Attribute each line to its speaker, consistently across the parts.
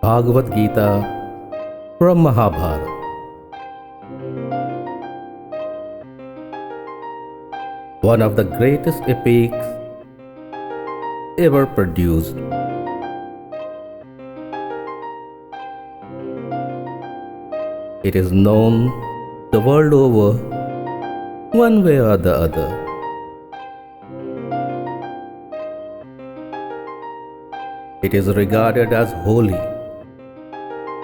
Speaker 1: Bhagavad Gita from Mahabharata. One of the greatest epics ever produced. It is known the world over one way or the other. It is regarded as holy,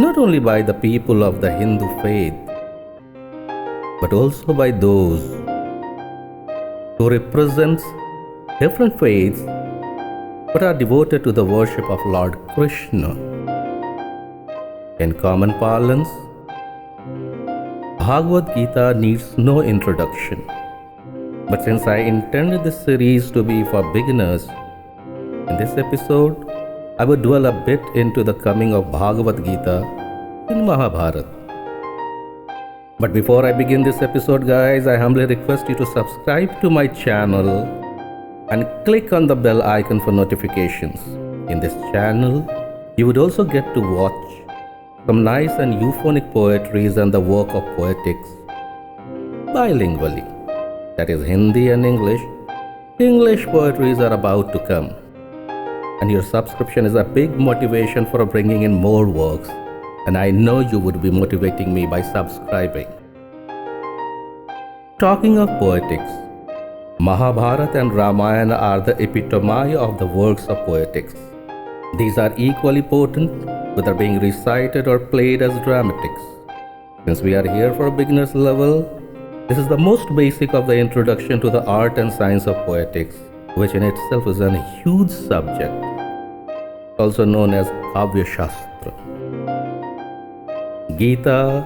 Speaker 1: not only by the people of the Hindu faith, but also by those who represents different faiths but are devoted to the worship of Lord Krishna. In common parlance, Bhagavad Gita needs no introduction. But since I intended this series to be for beginners, in this episode, I would dwell a bit into the coming of Bhagavad Gita in Mahabharata. But before I begin this episode, guys, I humbly request you to subscribe to my channel and click on the bell icon for notifications. In this channel, you would also get to watch some nice and euphonic poetries and the work of poetics bilingually. That is Hindi and English. English poetries are about to come. And your subscription is a big motivation for bringing in more works. And I know you would be motivating me by subscribing. Talking of poetics, Mahabharata and Ramayana are the epitome of the works of poetics. These are equally potent, whether being recited or played as dramatics. Since we are here for beginner's level, this is the most basic of the introduction to the art and science of poetics, which in itself is a huge subject, also known as Kavya Shastra. Gita,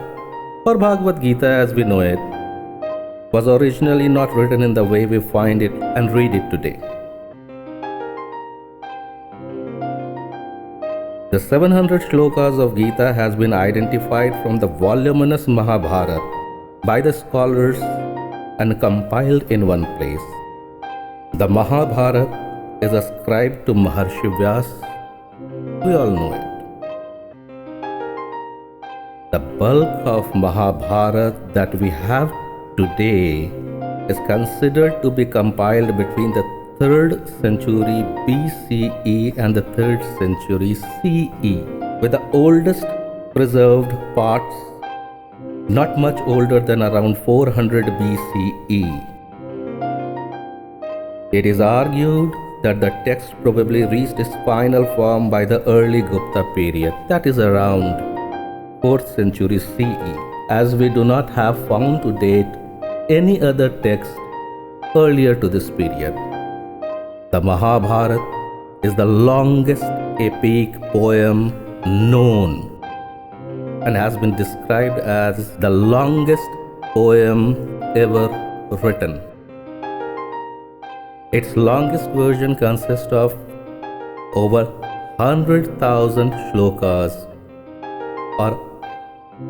Speaker 1: or Bhagavad Gita as we know it, was originally not written in the way we find it and read it today. The 700 shlokas of Gita has been identified from the voluminous Mahabharata by the scholars and compiled in one place. The Mahabharata is ascribed to Maharshi Vyas. We all know it. The bulk of Mahabharata that we have today is considered to be compiled between the 3rd century BCE and the 3rd century CE, with the oldest preserved parts not much older than around 400 BCE. It is argued that the text probably reached its final form by the early Gupta period, that is around 4th century CE, as we do not have found to date any other text earlier to this period. The Mahabharata is the longest epic poem known and has been described as the longest poem ever written. Its longest version consists of over 100,000 shlokas or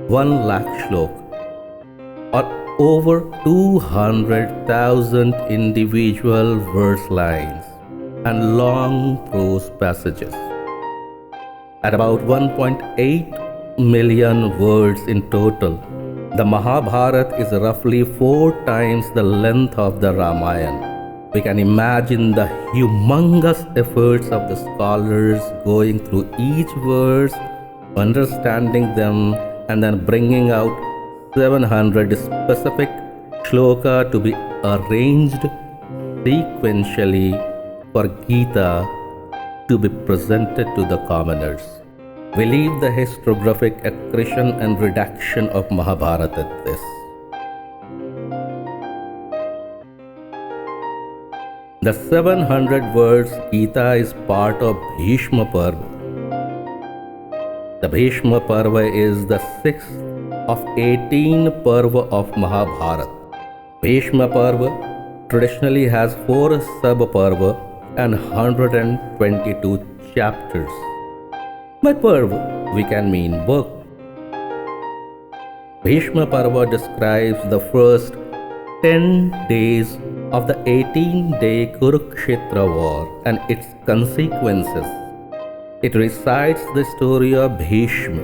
Speaker 1: 1 lakh shlok, or over 200,000 individual verse lines and long prose passages. At about 1.8 million words in total, the Mahabharata is roughly 4 times the length of the Ramayana. We can imagine the humongous efforts of the scholars going through each verse, understanding them, and then bringing out 700 specific shloka to be arranged sequentially for Gita to be presented to the commoners. We leave the historiographic accretion and redaction of Mahabharata at this. The 700 words Gita is part of Bhishma Parva. The Bhishma Parva is the 6th of 18 Parva of Mahabharata. Bhishma Parva traditionally has 4 sub-Parva and 122 chapters. By Parva, we can mean book. Bhishma Parva describes the first 10 days of the 18-day Kurukshetra war and its consequences. It recites the story of Bhishma,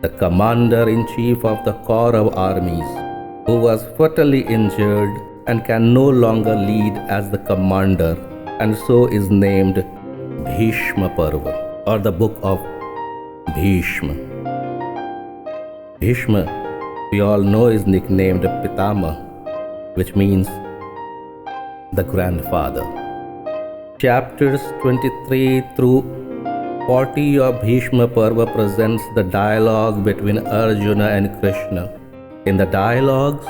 Speaker 1: the commander-in-chief of the Kaurav armies, who was fatally injured and can no longer lead as the commander, and so is named Bhishma Parva, or the book of Bhishma. Bhishma, we all know, is nicknamed Pitama, which means the grandfather. Chapters 23 through 40 of Bhishma Parva presents the dialogue between Arjuna and Krishna. In the dialogues,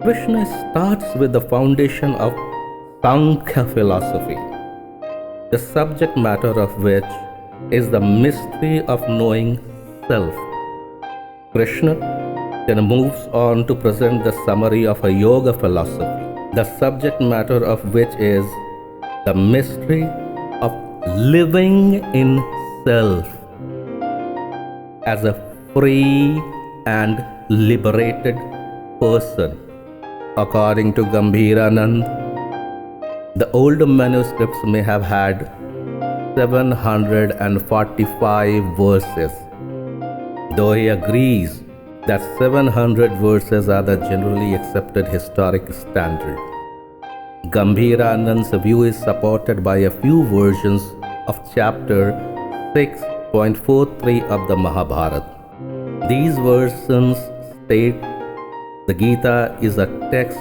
Speaker 1: Krishna starts with the foundation of Sankhya philosophy, the subject matter of which is the mystery of knowing self. Krishna then moves on to present the summary of a yoga philosophy, the subject matter of which is the mystery of living in self as a free and liberated person. According to Gambhiranand, the older manuscripts may have had 745 verses, though he agrees that 700 verses are the generally accepted historic standard. Gambhiranand's view is supported by a few versions of chapter 6.43 of the Mahabharata. These versions state the Gita is a text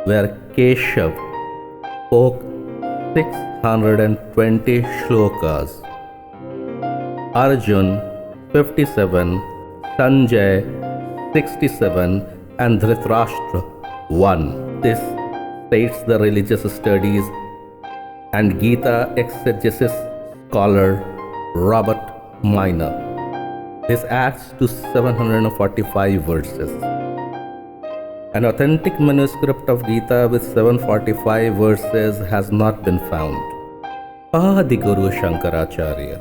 Speaker 1: where Keshav spoke 620 shlokas, Arjun 57, Sanjay 67, and Dhritarashtra 1. This states the religious studies and Gita exegesis scholar Robert Minor. This adds to 745 verses. An authentic manuscript of Gita with 745 verses has not been found. Adi Guru Shankaracharya,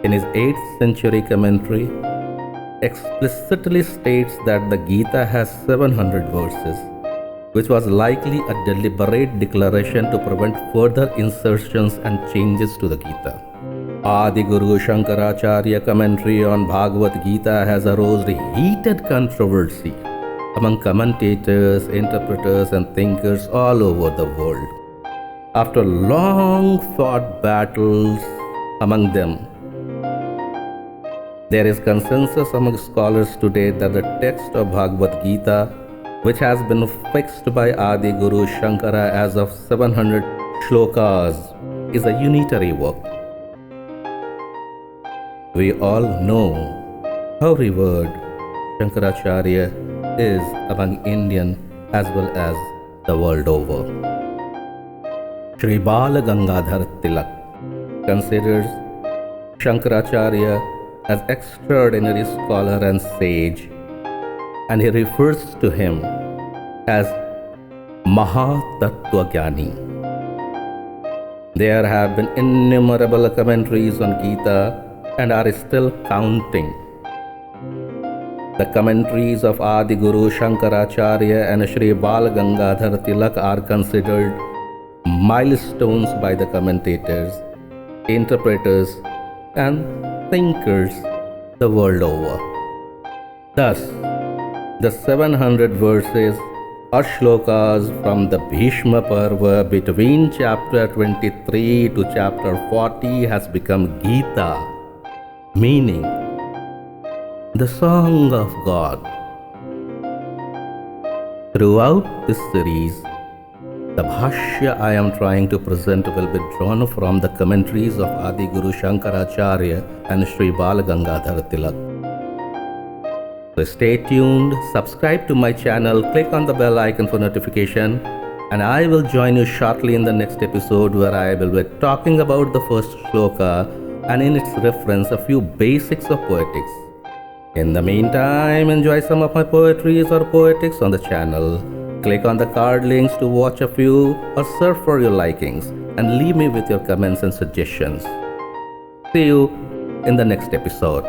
Speaker 1: in his 8th century commentary, explicitly states that the Gita has 700 verses, which was likely a deliberate declaration to prevent further insertions and changes to the Gita. Adi Guru Shankaracharya commentary on Bhagavad Gita has aroused heated controversy among commentators, interpreters, and thinkers all over the world. After long fought battles among them, there is consensus among scholars today that the text of Bhagavad Gita, which has been fixed by Adi Guru Shankara as of 700 shlokas, is a unitary work. We all know how revered Shankaracharya is among Indian as well as the world over. Shri Bala Gangadhar Tilak considers Shankaracharya as extraordinary scholar and sage, and he refers to him as Mahatattvagyani. There have been innumerable commentaries on Gita and are still counting. The commentaries of Adi Guru Shankaracharya and Shri Bal Gangadhar Tilak are considered milestones by the commentators, interpreters, and thinkers the world over. Thus, the 700 verses or shlokas from the Bhishma Parva between chapter 23 to chapter 40 has become Gita, meaning the song of God. Throughout this series, the Bhashya I am trying to present will be drawn from the commentaries of Adi Guru Shankaracharya and Shri Bal Gangadhar Tilak. So stay tuned, subscribe to my channel, click on the bell icon for notification, and I will join you shortly in the next episode where I will be talking about the first shloka and in its reference a few basics of poetics. In the meantime, enjoy some of my poetries or poetics on the channel. Click on the card links to watch a few or surf for your likings and leave me with your comments and suggestions. See you in the next episode.